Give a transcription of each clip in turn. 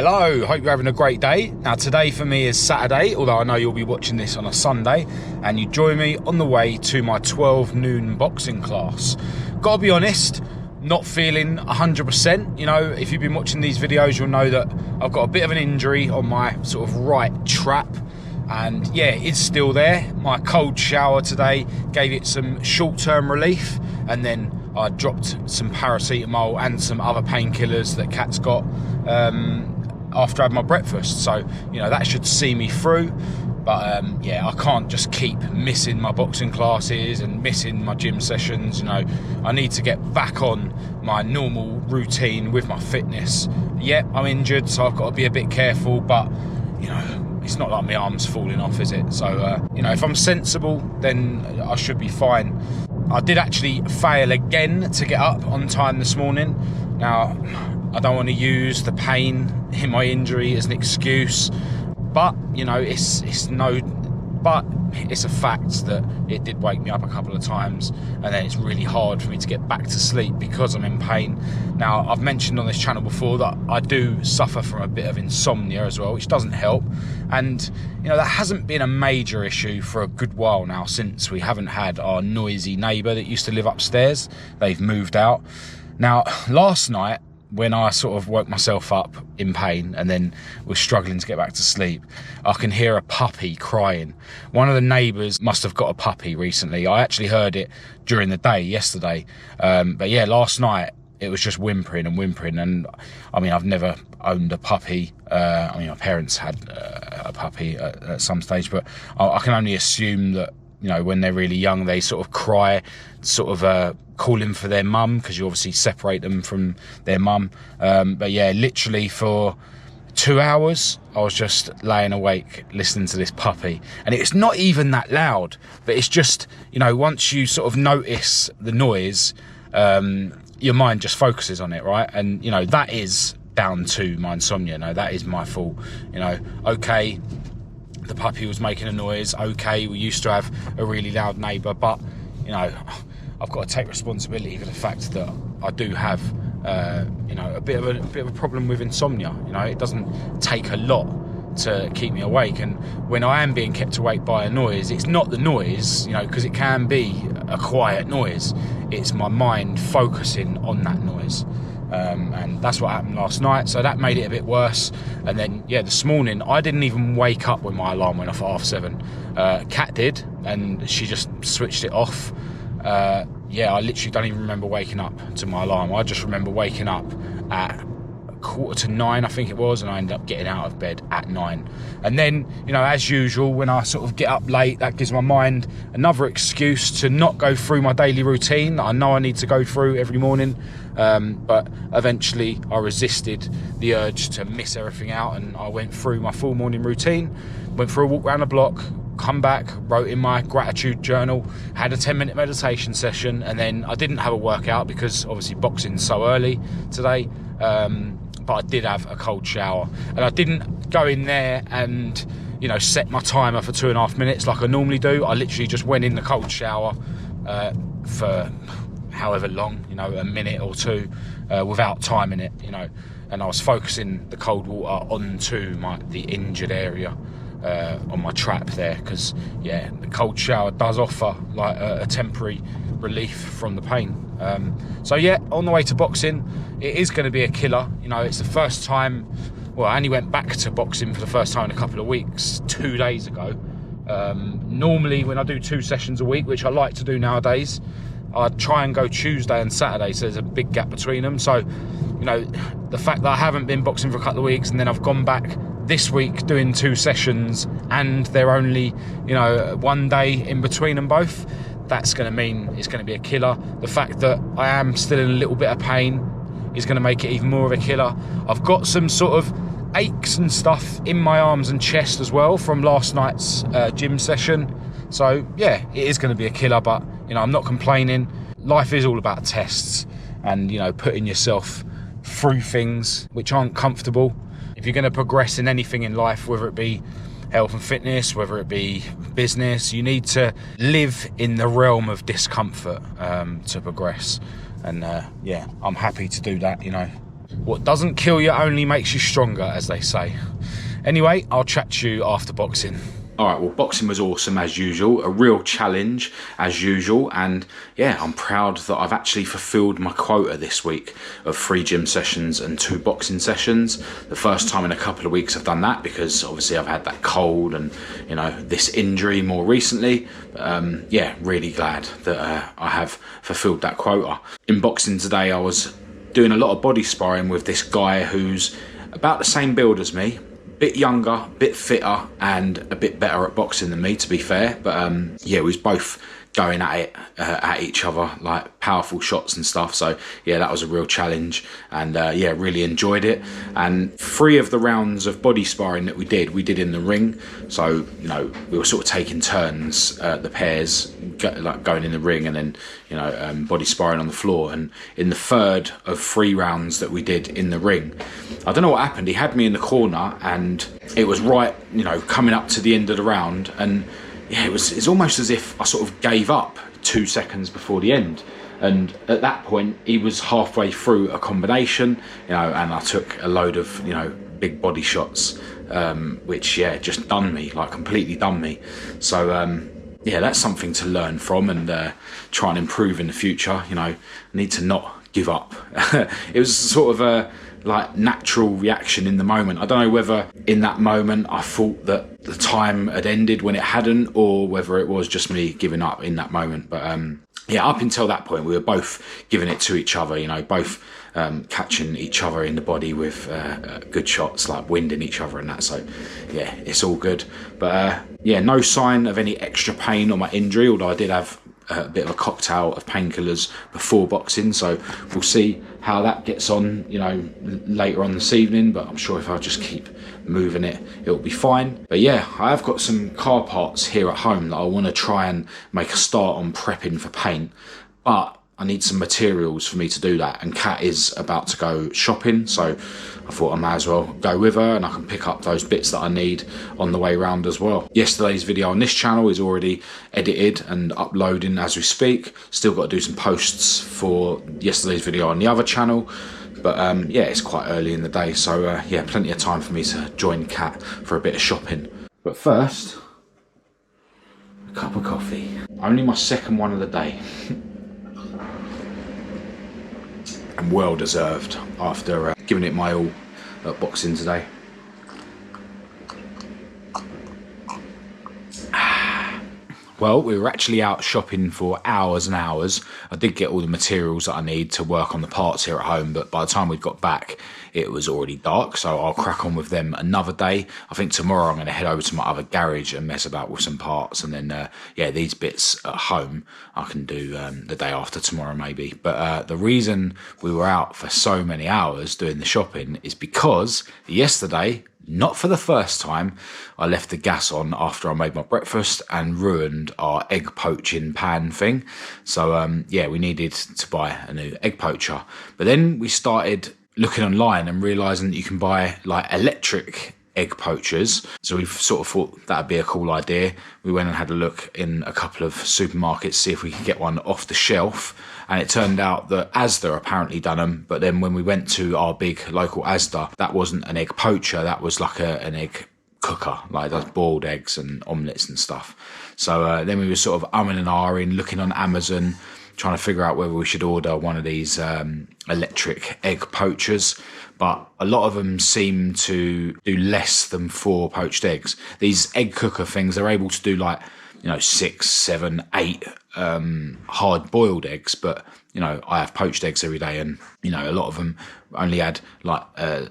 Hello, hope you're having a great day. Now today for me is Saturday, although I know you'll be watching this on a Sunday, and you join me on the way to my 12 noon boxing class. Gotta be honest, not feeling 100%. You know, if you've been watching these videos, you'll know that I've got a bit of an injury on my sort of right trap. And yeah, it's still there. My cold shower today gave it some short-term relief, and then I dropped some paracetamol and some other painkillers that Kat's got after I had my breakfast. So, you know, that should see me through. But yeah, I can't just keep missing my boxing classes and missing my gym sessions. You know, I need to get back on my normal routine with my fitness. Yeah, I'm injured, so I've got to be a bit careful, but, you know, it's not like my arm's falling off, is it? So, you know, if I'm sensible, then I should be fine. I did actually fail again to get up on time this morning. Now, I don't want to use the pain in my injury as an excuse, but, you know, it's a fact that it did wake me up a couple of times, and then it's really hard for me to get back to sleep because I'm in pain. Now, I've mentioned on this channel before that I do suffer from a bit of insomnia as well, which doesn't help. And, you know, that hasn't been a major issue for a good while now, since we haven't had our noisy neighbour that used to live upstairs. They've moved out. Now, last night, when I sort of woke myself up in pain and then was struggling to get back to sleep, I can hear a puppy crying. One of the neighbours must have got a puppy recently. I actually heard it during the day yesterday. But yeah, last night it was just whimpering and whimpering. And I mean, I've never owned a puppy. I mean, my parents had a puppy at some stage, but I can only assume that, you know, when they're really young, they sort of cry, sort of calling for their mum, because you obviously separate them from their mum. But yeah, literally for 2 hours, I was just laying awake listening to this puppy. And it's not even that loud, but it's just, you know, once you sort of notice the noise, your mind just focuses on it, right? And, you know, that is down to my insomnia. No, that is my fault. You know, okay, the puppy was making a noise. Okay, we used to have a really loud neighbour, but, you know, I've got to take responsibility for the fact that I do have, you know, a bit of a problem with insomnia. You know, it doesn't take a lot to keep me awake, and when I am being kept awake by a noise, it's not the noise, you know, because it can be a quiet noise. It's my mind focusing on that noise. And that's what happened last night, so that made it a bit worse. And then, yeah, this morning, I didn't even wake up when my alarm went off at 7:30. Kat did, and she just switched it off. Yeah, I literally don't even remember waking up to my alarm. I just remember waking up at 9:15, I think it was, and I ended up getting out of bed at 9. And then, you know, as usual, when I sort of get up late, that gives my mind another excuse to not go through my daily routine that I know I need to go through every morning. But eventually I resisted the urge to miss everything out, and I went through my full morning routine, went for a walk around the block, come back, wrote in my gratitude journal, had a 10-minute meditation session, and then I didn't have a workout because obviously boxing's so early today. But I did have a cold shower, and I didn't go in there and, you know, set my timer for 2.5 minutes like I normally do. I literally just went in the cold shower for however long, you know, a minute or two, without timing it, you know, and I was focusing the cold water onto the injured area on my trap there, because yeah, the cold shower does offer like a temporary relief from the pain. So yeah, on the way to boxing, it is going to be a killer. You know, it's the first time, well, I only went back to boxing for the first time in a couple of weeks 2 days ago. Normally when I do 2 sessions a week, which I like to do nowadays, I try and go Tuesday and Saturday, so there's a big gap between them. So, you know, the fact that I haven't been boxing for a couple of weeks, and then I've gone back this week doing 2 sessions, and they're only, you know, 1 day in between them both, that's going to mean it's going to be a killer. The fact that I am still in a little bit of pain is going to make it even more of a killer. I've got some sort of aches and stuff in my arms and chest as well from last night's gym session. So yeah, it is going to be a killer, but, you know, I'm not complaining. Life is all about tests and, you know, putting yourself through things which aren't comfortable. If you're going to progress in anything in life, whether it be health and fitness, whether it be business, you need to live in the realm of discomfort to progress. And yeah, I'm happy to do that, you know. What doesn't kill you only makes you stronger, as they say. Anyway, I'll chat to you after boxing. All right, well, boxing was awesome as usual, a real challenge as usual, and yeah, I'm proud that I've actually fulfilled my quota this week of 3 gym sessions and 2 boxing sessions. The first time in a couple of weeks I've done that, because obviously I've had that cold and, you know, this injury more recently. Yeah, really glad that I have fulfilled that quota. In boxing today, I was doing a lot of body sparring with this guy who's about the same build as me, bit younger, bit fitter, and a bit better at boxing than me, to be fair. But yeah, we was both going at it at each other, like powerful shots and stuff. So yeah, that was a real challenge, and yeah, really enjoyed it. And 3 of the rounds of body sparring that we did in the ring. So, you know, we were sort of taking turns, the pairs, like going in the ring, and then, you know, body sparring on the floor. And in the 3rd of 3 rounds that we did in the ring, I don't know what happened. He had me in the corner, and it was right, you know, coming up to the end of the round, and yeah, it's almost as if I sort of gave up 2 seconds before the end. And at that point, he was halfway through a combination, you know, and I took a load of, you know, big body shots, which, yeah, just done me, like completely done me. So, yeah, that's something to learn from and try and improve in the future. You know, I need to not give up. It was sort of a like natural reaction in the moment. I don't know whether in that moment I thought that the time had ended when it hadn't, or whether it was just me giving up in that moment. But yeah, up until that point, we were both giving it to each other, you know, both catching each other in the body with good shots, like winding each other and that. So yeah, it's all good. But yeah, no sign of any extra pain on my injury, although I did have a bit of a cocktail of painkillers before boxing, so we'll see how that gets on, you know, later on this evening. But I'm sure if I just keep moving it, it'll be fine. But yeah, I have got some car parts here at home that I want to try and make a start on prepping for paint, but I need some materials for me to do that, and Kat is about to go shopping, so I thought I might as well go with her, and I can pick up those bits that I need on the way round as well. Yesterday's video on this channel is already edited and uploading as we speak. Still got to do some posts for yesterday's video on the other channel, but yeah, it's quite early in the day, so yeah, plenty of time for me to join Kat for a bit of shopping. But first, a cup of coffee. Only my 2nd one of the day. And well deserved after giving it my all at boxing today. Well, we were actually out shopping for hours and hours. I did get all the materials that I need to work on the parts here at home, but by the time we got back, it was already dark, so I'll crack on with them another day. I think tomorrow I'm going to head over to my other garage and mess about with some parts, and then, yeah, these bits at home I can do the day after tomorrow maybe. But the reason we were out for so many hours doing the shopping is because yesterday, not for the first time, I left the gas on after I made my breakfast and ruined our egg poaching pan thing. So yeah, we needed to buy a new egg poacher. But then we started looking online and realising that you can buy like electric egg poachers. So we sort of thought that'd be a cool idea. We went and had a look in a couple of supermarkets, see if we could get one off the shelf. And it turned out that Asda apparently done them. But then when we went to our big local Asda, that wasn't an egg poacher. That was like an egg cooker, like does boiled eggs and omelettes and stuff. So then we were sort of umming and ahhing, looking on Amazon, trying to figure out whether we should order one of these electric egg poachers. But a lot of them seem to do less than 4 poached eggs. These egg cooker things, they're able to do like, you know, 6, 7, 8 hard boiled eggs. But, you know, I have poached eggs every day, and, you know, a lot of them only had like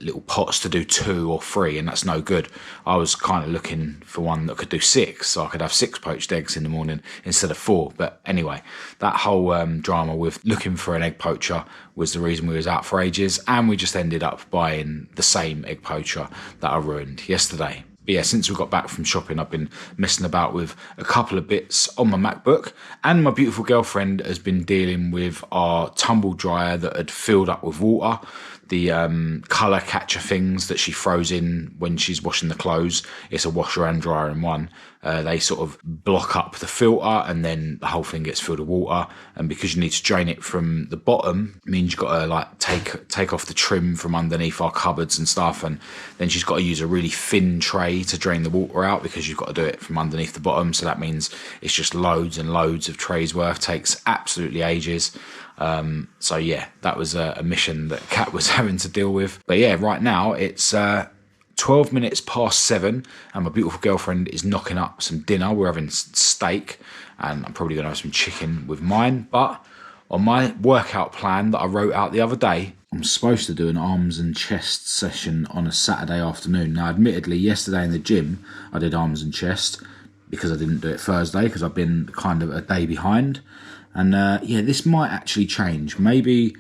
little pots to do 2 or 3, and that's no good. I was kind of looking for one that could do 6, so I could have 6 poached eggs in the morning instead of 4. But anyway, that whole drama with looking for an egg poacher was the reason we was out for ages, and we just ended up buying the same egg poacher that I ruined yesterday. But yeah, since we got back from shopping, I've been messing about with a couple of bits on my MacBook, and my beautiful girlfriend has been dealing with our tumble dryer that had filled up with water. The colour catcher things that she throws in when she's washing the clothes. It's a washer and dryer in one. They sort of block up the filter, and then the whole thing gets filled with water. And because you need to drain it from the bottom, it means you've got to like take off the trim from underneath our cupboards and stuff. And then she's got to use a really thin tray to drain the water out, because you've got to do it from underneath the bottom. So that means it's just loads and loads of trays worth. Takes absolutely ages. So yeah, that was a mission that Kat was having to deal with. But yeah, right now it's 12 minutes past 7, and my beautiful girlfriend is knocking up some dinner. We're having steak, and I'm probably going to have some chicken with mine. But on my workout plan that I wrote out the other day, I'm supposed to do an arms and chest session on a Saturday afternoon. Now, admittedly, yesterday in the gym, I did arms and chest because I didn't do it Thursday, because I've been kind of a day behind. And yeah, this might actually change. Maybe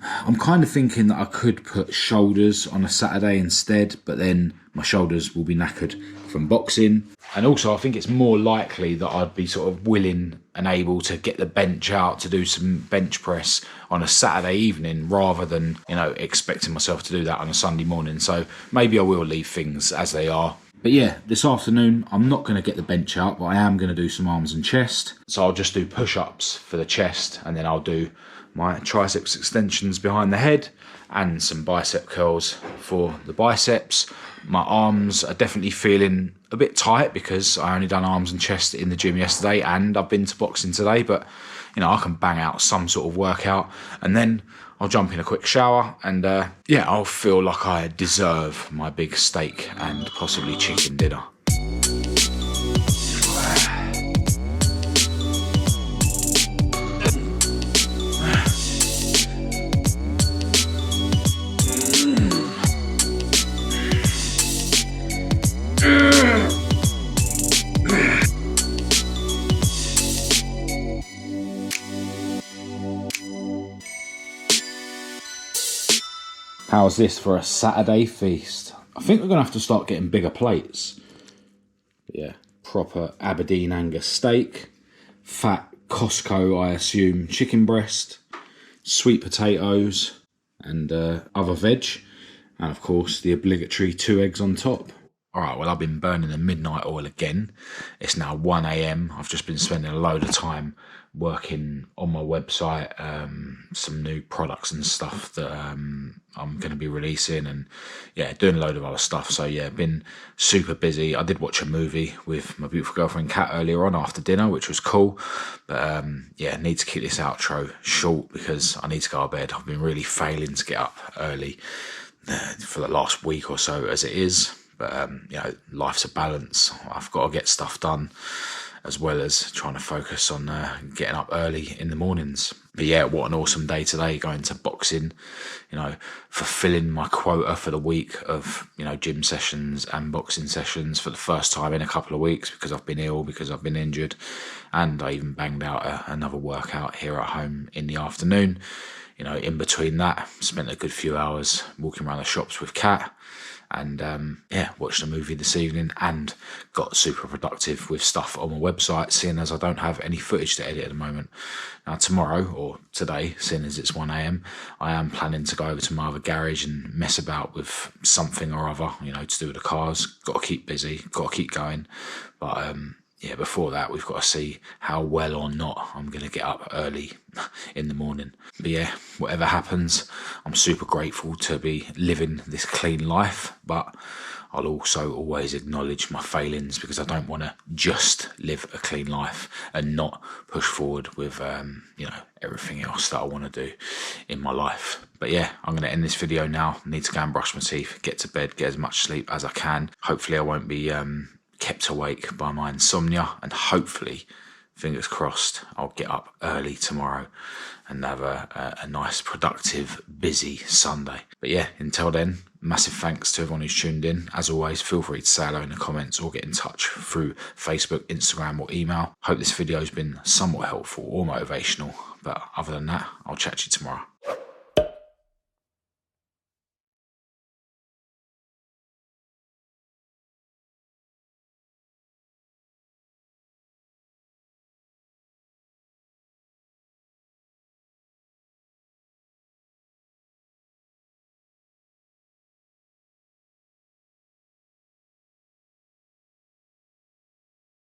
I'm kind of thinking that I could put shoulders on a Saturday instead, but then my shoulders will be knackered from boxing. And also, I think it's more likely that I'd be sort of willing and able to get the bench out to do some bench press on a Saturday evening, rather than, you know, expecting myself to do that on a Sunday morning. So maybe I will leave things as they are. But yeah, this afternoon, I'm not going to get the bench out, but I am going to do some arms and chest. So I'll just do push-ups for the chest, and then I'll do my triceps extensions behind the head and some bicep curls for the biceps. My arms are definitely feeling a bit tight because I only done arms and chest in the gym yesterday, and I've been to boxing today, but you know, I can bang out some sort of workout, and then I'll jump in a quick shower, and yeah, I'll feel like I deserve my big steak and possibly chicken dinner. How's this for a Saturday feast? I think we're going to have to start getting bigger plates. Yeah, proper Aberdeen Angus steak, fat Costco, I assume, chicken breast, sweet potatoes, and other veg. And of course, the obligatory 2 eggs on top. Alright, well, I've been burning the midnight oil again. It's now 1 AM. I've just been spending a load of time working on my website, some new products and stuff that I'm going to be releasing, and yeah, doing a load of other stuff. So yeah, been super busy. I did watch a movie with my beautiful girlfriend Kat earlier on after dinner, which was cool. But yeah, need to keep this outro short because I need to go to bed. I've been really failing to get up early for the last week or so as it is. But, you know, life's a balance. I've got to get stuff done as well as trying to focus on getting up early in the mornings. But yeah, what an awesome day today, going to boxing, you know, fulfilling my quota for the week of, you know, gym sessions and boxing sessions for the first time in a couple of weeks, because I've been ill, because I've been injured. And I even banged out another workout here at home in the afternoon. You know, in between that, spent a good few hours walking around the shops with Kat. And yeah, watched a movie this evening and got super productive with stuff on my website, seeing as I don't have any footage to edit at the moment. Now tomorrow, or today, seeing as it's 1 AM, I am planning to go over to my other garage and mess about with something or other, you know, to do with the cars. Got to keep busy, got to keep going. But yeah, before that, we've got to see how well or not I'm going to get up early in the morning. But yeah, whatever happens, I'm super grateful to be living this clean life. But I'll also always acknowledge my failings, because I don't want to just live a clean life and not push forward with, you know, everything else that I want to do in my life. But yeah, I'm going to end this video now. I need to go and brush my teeth, get to bed, get as much sleep as I can. Hopefully I won't be kept awake by my insomnia, and hopefully, fingers crossed, I'll get up early tomorrow and have a nice, productive, busy Sunday. But yeah, until then, massive thanks to everyone who's tuned in. As always, feel free to say hello in the comments or get in touch through Facebook, Instagram or email. Hope this video has been somewhat helpful or motivational, but other than that, I'll chat to you tomorrow.